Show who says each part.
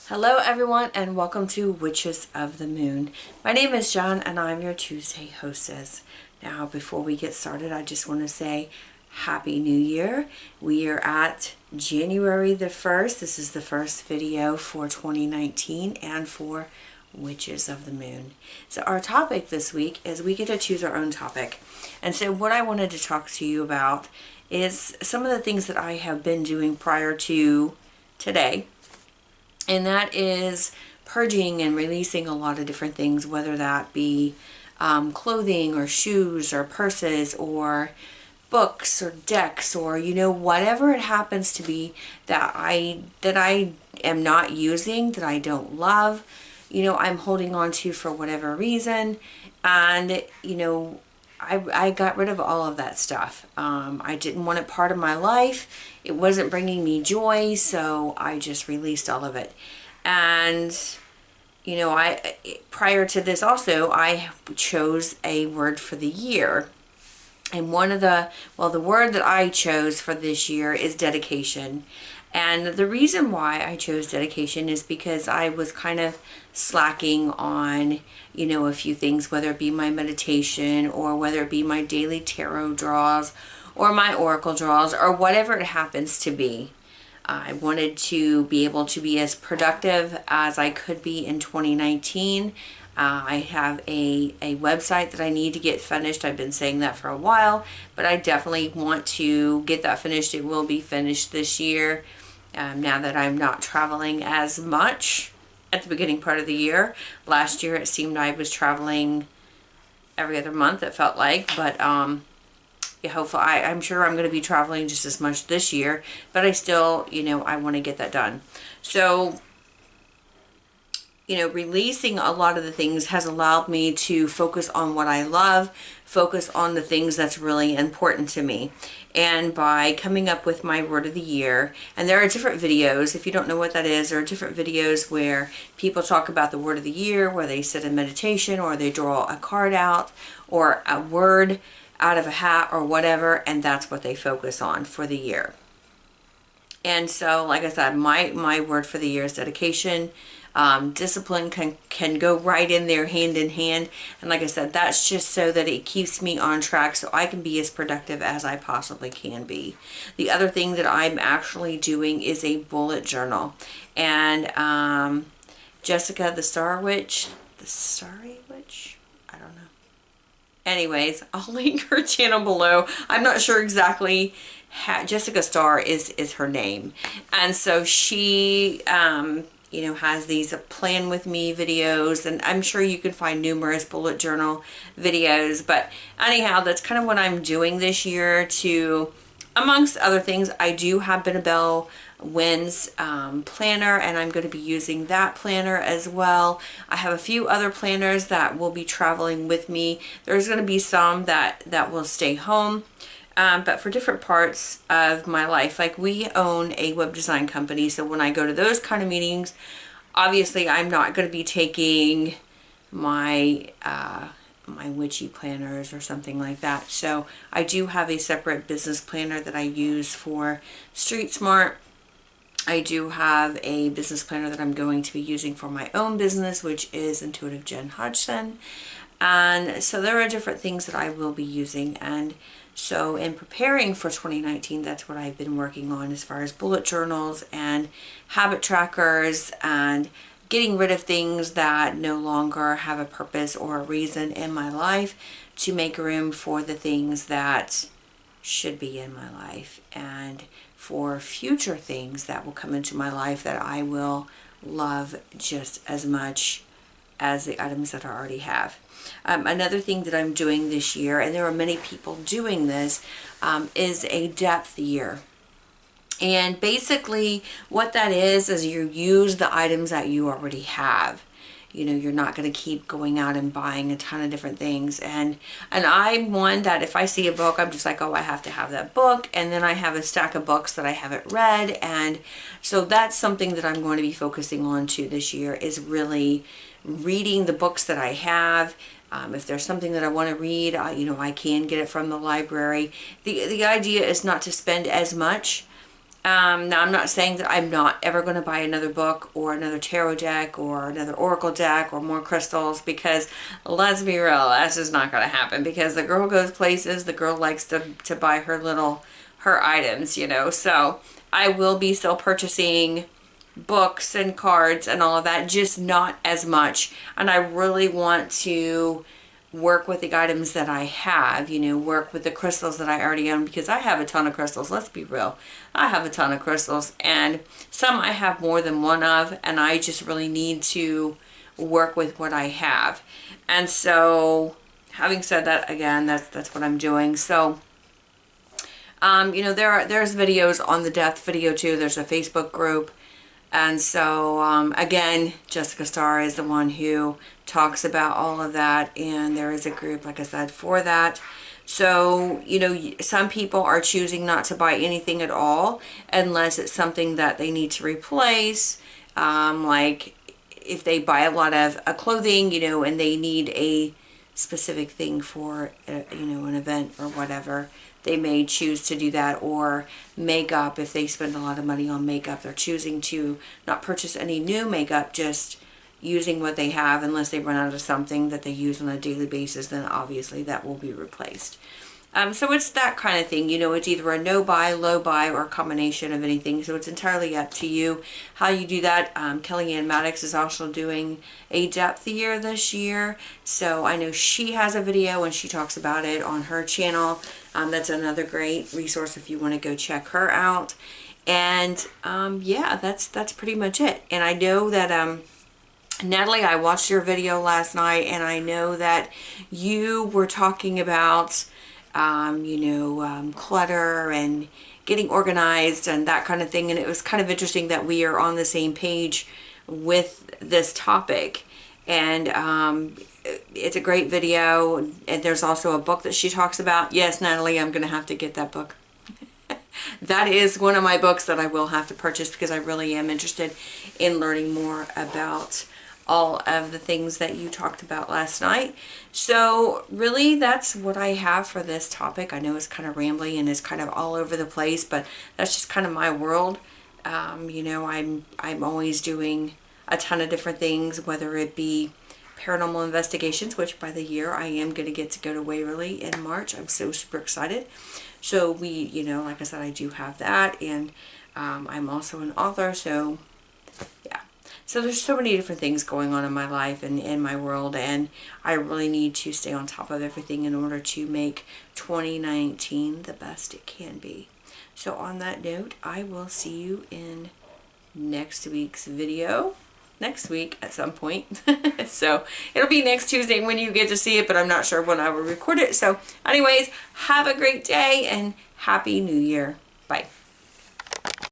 Speaker 1: Hello everyone and welcome to Witches of the Moon. My name is John and I'm your Tuesday hostess. Now before we get started, I just want to say Happy New Year. We are at January the 1st. This is the first video for 2019 and for Witches of the Moon. So our topic this week is we get to choose our own topic. And so what I wanted to talk to you about is some of the things that I have been doing prior to today. And that is purging and releasing a lot of different things, whether that be clothing or shoes or purses or books or decks or, whatever it happens to be that I am not using, that I don't love, I'm holding on to for whatever reason. And, I got rid of all of that stuff. I didn't want it part of my life. It wasn't bringing me joy, so I just released all of it. And, prior to this also, I chose a word for the year. And the word that I chose for this year is dedication. And the reason why I chose dedication is because I was kind of slacking on, a few things, whether it be my meditation or whether it be my daily tarot draws or my oracle draws or whatever it happens to be. I wanted to be able to be as productive as I could be in 2019. I have a website that I need to get finished. I've been saying that for a while, but I definitely want to get that finished. It will be finished this year, now that I'm not traveling as much at the beginning part of the year. Last year it seemed I was traveling every other month, it felt like, but yeah, hopefully I'm sure I'm going to be traveling just as much this year, but I still, I want to get that done. So, releasing a lot of the things has allowed me to focus on what I love, focus on the things that's really important to me. And by coming up with my word of the year, and there are different videos, if you don't know what that is, there are different videos where people talk about the word of the year, where they sit in meditation or they draw a card out or a word out of a hat or whatever, and that's what they focus on for the year. And so, like I said, my word for the year is dedication. Discipline can go right in there hand in hand. And like I said, that's just so that it keeps me on track so I can be as productive as I possibly can be. The other thing that I'm actually doing is a bullet journal. And Jessica the Starry Witch, I don't know. Anyways, I'll link her channel below. I'm not sure exactly how, Jessica Starr is her name. And so she has these plan with me videos, and I'm sure you can find numerous bullet journal videos. But anyhow, that's kind of what I'm doing this year to, amongst other things, I do have Bell Wins planner, and I'm going to be using that planner as well. I have a few other planners that will be traveling with me. There's going to be some that will stay home. But for different parts of my life, like we own a web design company, so when I go to those kind of meetings, obviously I'm not going to be taking my my witchy planners or something like that. So I do have a separate business planner that I use for Street Smart. I do have a business planner that I'm going to be using for my own business, which is Intuitive Jen Hodgson. And so there are different things that I will be using. And so in preparing for 2019, that's what I've been working on as far as bullet journals and habit trackers and getting rid of things that no longer have a purpose or a reason in my life to make room for the things that should be in my life and for future things that will come into my life that I will love just as much as the items that I already have. Another thing that I'm doing this year, and there are many people doing this, is a depth year. And basically what that is you use the items that you already have. You're not going to keep going out and buying a ton of different things. And I'm one that if I see a book, I'm just like, oh, I have to have that book. And then I have a stack of books that I haven't read. And so that's something that I'm going to be focusing on too this year, is really reading the books that I have. If there's something that I want to read, I can get it from the library. The idea is not to spend as much Now, I'm not saying that I'm not ever going to buy another book or another tarot deck or another oracle deck or more crystals, because let's be real, that's just not going to happen, because the girl goes places, the girl likes to buy her items, you know. So I will be still purchasing books and cards and all of that, just not as much. And I really want to work with the items that I have, you know, work with the crystals that I already own, because I have a ton of crystals. Let's be real. I have a ton of crystals, and some I have more than one of, and I just really need to work with what I have. And so, having said that, again, that's what I'm doing. So, you know, there's videos on the death video too. There's a Facebook group. And so, again, Jessica Starr is the one who talks about all of that, and there is a group, like I said, for that. So, you know, some people are choosing not to buy anything at all unless it's something that they need to replace. Like if they buy a lot of clothing, you know, and they need a specific thing for, you know, an event or whatever, they may choose to do that. Or makeup, if they spend a lot of money on makeup, they're choosing to not purchase any new makeup, just using what they have, unless they run out of something that they use on a daily basis, then obviously that will be replaced. So it's that kind of thing, you know. It's either a no buy, low buy, or a combination of anything. So it's entirely up to you how you do that. Kellyanne Maddox is also doing a depth year this year. So I know she has a video and she talks about it on her channel. That's another great resource if you want to go check her out. And yeah, that's pretty much it. And I know that Natalie, I watched your video last night, and I know that you were talking about you know, clutter and getting organized and that kind of thing. And it was kind of interesting that we are on the same page with this topic. And it's a great video. And there's also a book that she talks about. Yes, Natalie, I'm going to have to get that book. That is one of my books that I will have to purchase, because I really am interested in learning more about all of the things that you talked about last night. So really, that's what I have for this topic. I know it's kind of rambly and it's kind of all over the place, but that's just kind of my world. You know, I'm always doing a ton of different things, whether it be paranormal investigations, which by the year I am going to get to go to Waverly in March. I'm so super excited. So we, you know, like I said, I do have that, and I'm also an author, so yeah. So there's so many different things going on in my life and in my world, and I really need to stay on top of everything in order to make 2019 the best it can be. So on that note, I will see you in next week's video. Next week at some point. So it'll be next Tuesday when you get to see it, but I'm not sure when I will record it. So anyways, have a great day and Happy New Year. Bye.